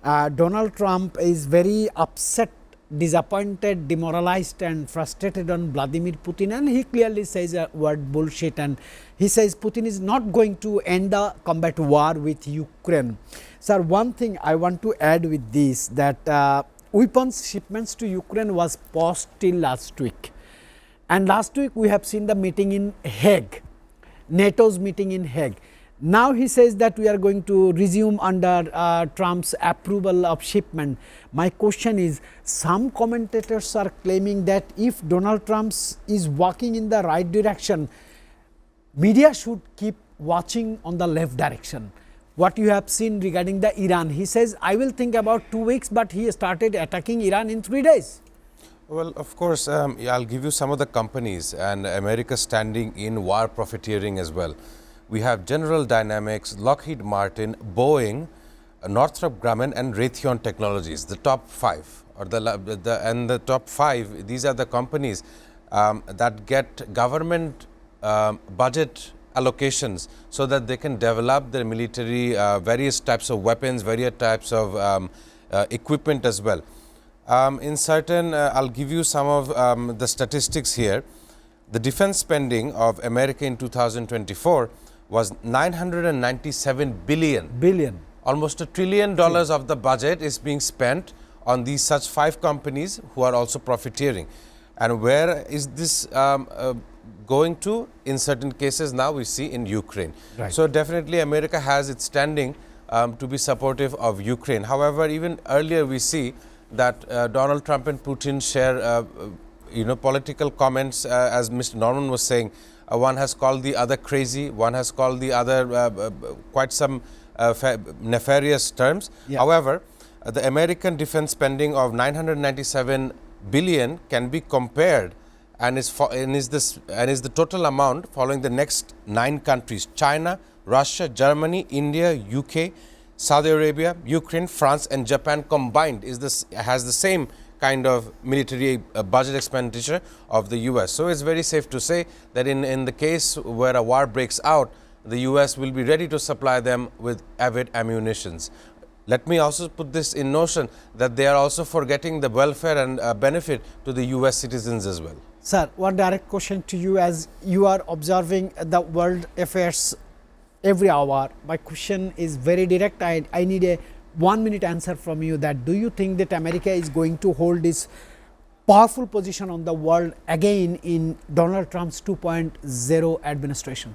Donald Trump is very upset, disappointed, demoralized and frustrated on Vladimir Putin, and he clearly says a word bullshit, and he says Putin is not going to end the combat war with Ukraine. Sir, one thing I want to add with this, that weapons shipments to Ukraine was paused till last week, and last week we have seen the meeting in Hague, NATO's meeting in Hague. Now he says that we are going to resume under Trump's approval of shipment. My question is, some commentators are claiming that if Donald Trump is walking in the right direction, media should keep watching on the left direction. What you have seen regarding the Iran, he says I will think about 2 weeks, but he started attacking Iran in 3 days. Well, of course, I'll give you some of the companies and America standing in war profiteering as well. We have General Dynamics, Lockheed Martin, Boeing, Northrop Grumman and Raytheon Technologies, the top 5 or the top 5. These are the companies that get government budget allocations so that they can develop their military various types of weapons, various types of equipment as well. In certain, I'll give you some of the statistics here. The defense spending of America in 2024 was $997 billion. Almost $1 trillion of the budget is being spent on these such 5 companies who are also profiteering. And where is this going to? In certain cases now we see in Ukraine. Right. So definitely America has its standing to be supportive of Ukraine. However, even earlier we see that Donald Trump and Putin share political comments, as Mr. Norman was saying. One has called the other crazy, one has called the other quite some nefarious terms. Yeah. However, the American defense spending of $997 billion can be compared and is the total amount following the next 9 countries: China, Russia, Germany, India, UK, Saudi Arabia, Ukraine, France and Japan combined has the same kind of military budget expenditure of the US. So it's very safe to say that in the case where a war breaks out, the US will be ready to supply them with avid ammunitions. Let me also put this in notion that they are also forgetting the welfare and benefit to the US citizens as well. Sir, one direct question to you, as you are observing the world affairs every hour. My question is very direct. I need a 1-minute answer from you, that do you think that America is going to hold this powerful position on the world again in Donald Trump's 2.0 administration?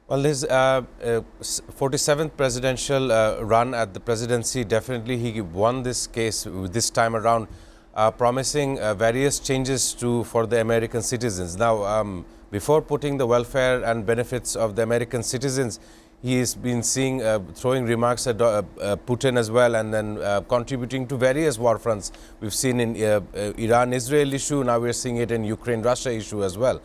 Well, his 47th presidential run at the presidency, definitely he won this case this time around, promising various changes for the American citizens. Now, before putting the welfare and benefits of the American citizens, he has been throwing remarks at Putin as well, and then contributing to various war fronts. We've seen in Iran-Israel issue, now we're seeing it in Ukraine-Russia issue as well.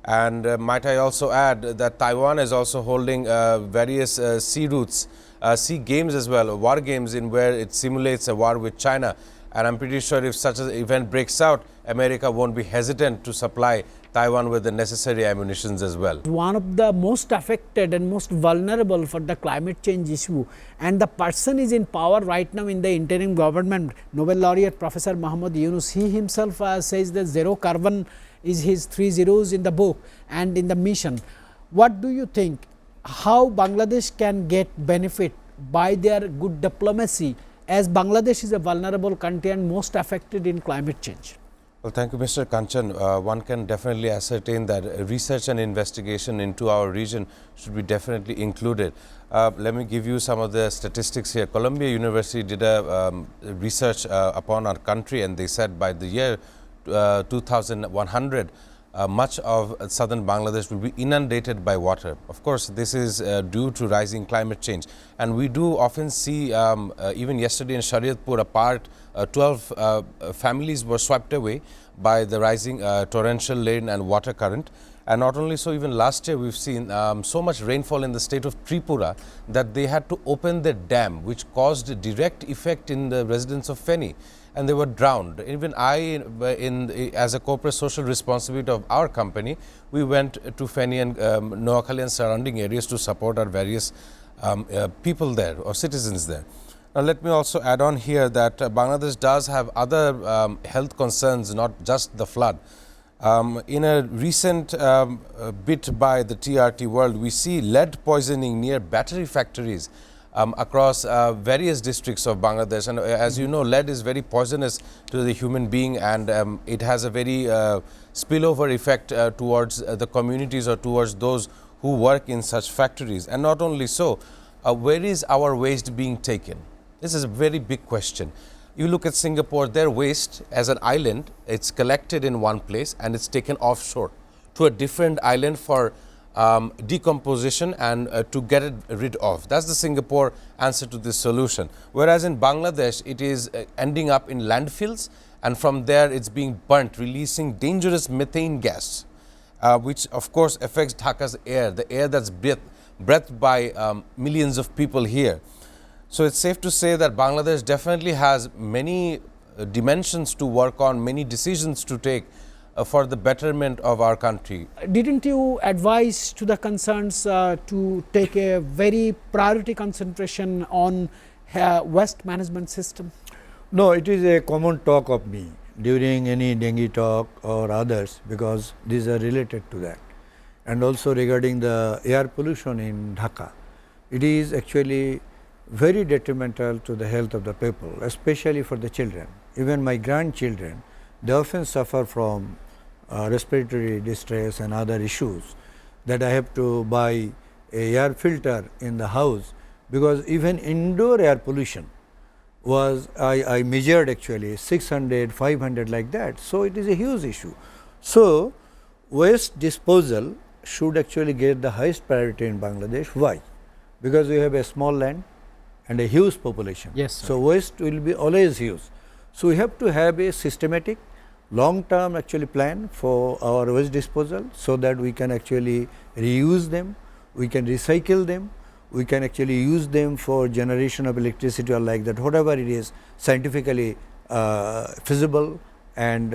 And might I also add that Taiwan is also holding various sea routes, sea games as well, war games in where it simulates a war with China. And I'm pretty sure if such an event breaks out, America won't be hesitant to supply Taiwan with the necessary ammunitions as well. One of the most affected and most vulnerable for the climate change issue, and the person is in power right now in the interim government, Nobel laureate Professor Muhammad Yunus. He himself says that zero carbon is his 3 zeros in the book and in the mission. What do you think, how Bangladesh can get benefit by their good diplomacy, as Bangladesh is a vulnerable country and most affected in climate change? Well, thank you, Mr. Kanchan. One can definitely ascertain that research and investigation into our region should be definitely included. Let me give you some of the statistics here. Columbia University did a research upon our country, and they said by the year 2100, much of southern Bangladesh will be inundated by water. Of course, this is due to rising climate change. And we do often see, even yesterday in Shariatpur, 12 families were swept away by the rising torrential rain and water current. And not only so, even last year we've seen so much rainfall in the state of Tripura that they had to open the dam, which caused a direct effect in the residents of Feni, and they were drowned. Even as a corporate social responsibility of our company, we went to Feni and Noakhali and surrounding areas to support our various people there or citizens there. Now, let me also add on here that Bangladesh does have other health concerns, not just the flood. In a recent bit by the TRT World, we see lead poisoning near battery factories across various districts of Bangladesh. And as you know, lead is very poisonous to the human being, and it has a very spillover effect towards the communities or towards those who work in such factories. And not only so, where is our waste being taken? This is a very big question. You look at Singapore, their waste as an island, it's collected in one place and it's taken offshore to a different island for decomposition and to get it rid of. That's the Singapore answer to this solution. Whereas in Bangladesh, it is ending up in landfills, and from there it's being burnt, releasing dangerous methane gas, which of course affects Dhaka's air, the air that's breathed by millions of people here. So it's safe to say that Bangladesh definitely has many dimensions to work on, many decisions to take for the betterment of our country. Didn't you advise to the concerns to take a very priority concentration on waste management system? No, it is a common talk of me during any dengue talk or others, because these are related to that. And also regarding the air pollution in Dhaka, it is actually very detrimental to the health of the people, especially for the children. Even my grandchildren, they often suffer from respiratory distress and other issues, that I have to buy a air filter in the house, because even indoor air pollution was, I measured actually 600, 500 like that. So it is a huge issue. So waste disposal should actually get the highest priority in Bangladesh. Why? Because we have a small land and a huge population. Yes, sir. So waste will be always huge. So we have to have a systematic, long-term actually plan for our waste disposal, so that we can actually reuse them, we can recycle them, we can actually use them for generation of electricity or like that, whatever it is scientifically feasible, and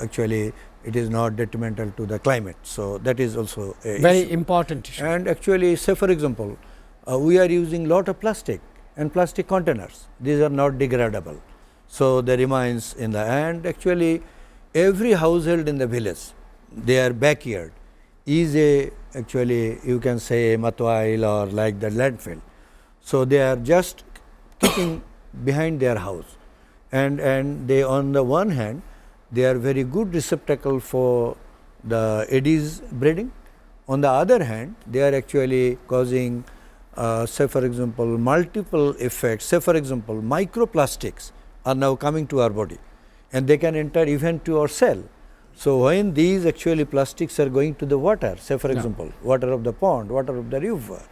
actually it is not detrimental to the climate. So that is also a Very issue. important issue. And actually, say for example, we are using lot of plastic and plastic containers. These are not degradable. So they remains in the, and actually every household in the village, their backyard is a, actually you can say a matwail or like the landfill. So they are just keeping behind their house, and they, on the one hand, they are very good receptacle for the Aedes breeding. On the other hand, they are actually causing say for example multiple effects. Say for example, microplastics are now coming to our body, and they can enter even to our cell. So when these actually plastics are going to the water, say for example water of the pond, water of the river,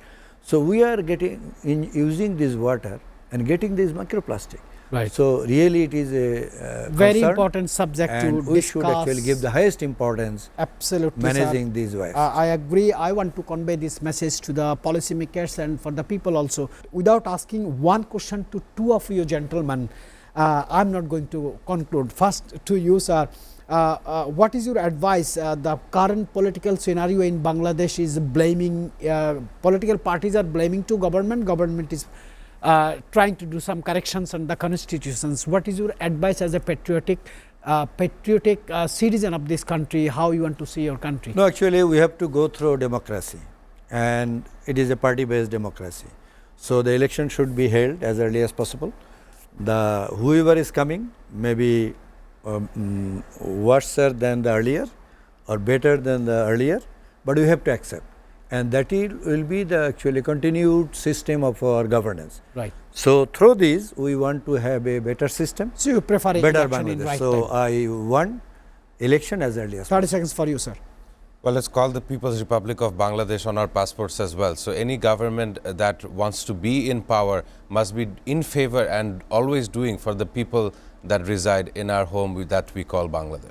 so we are getting using this water and getting this microplastic. Right. So really it is a very concern, important subject and to we discuss. should actually give the highest importance Absolutely, managing sir. these waste. I agree. I want to convey this message to the policymakers and for the people also. Without asking one question to two of you gentlemen, I am not going to conclude. First to you, sir. What is your advice? The current political scenario in Bangladesh is blaming, political parties are blaming to government. Government is trying to do some corrections on the constitutions. What is your advice as a patriotic citizen of this country? How you want to see your country? No, actually we have to go through democracy, and it is a party-based democracy. So the election should be held as early as possible. The whoever is coming may be worse than the earlier or better than the earlier, but we have to accept, and that will be the actually continued system of our governance. Right. So through this we want to have a better system, So you prefer better election in Bangladesh. right So time. I want election as early as 30 seconds for you, sir. Well, let's call the People's Republic of Bangladesh on our passports as well. So any government that wants to be in power must be in favor and always doing for the people that reside in our home that we call Bangladesh.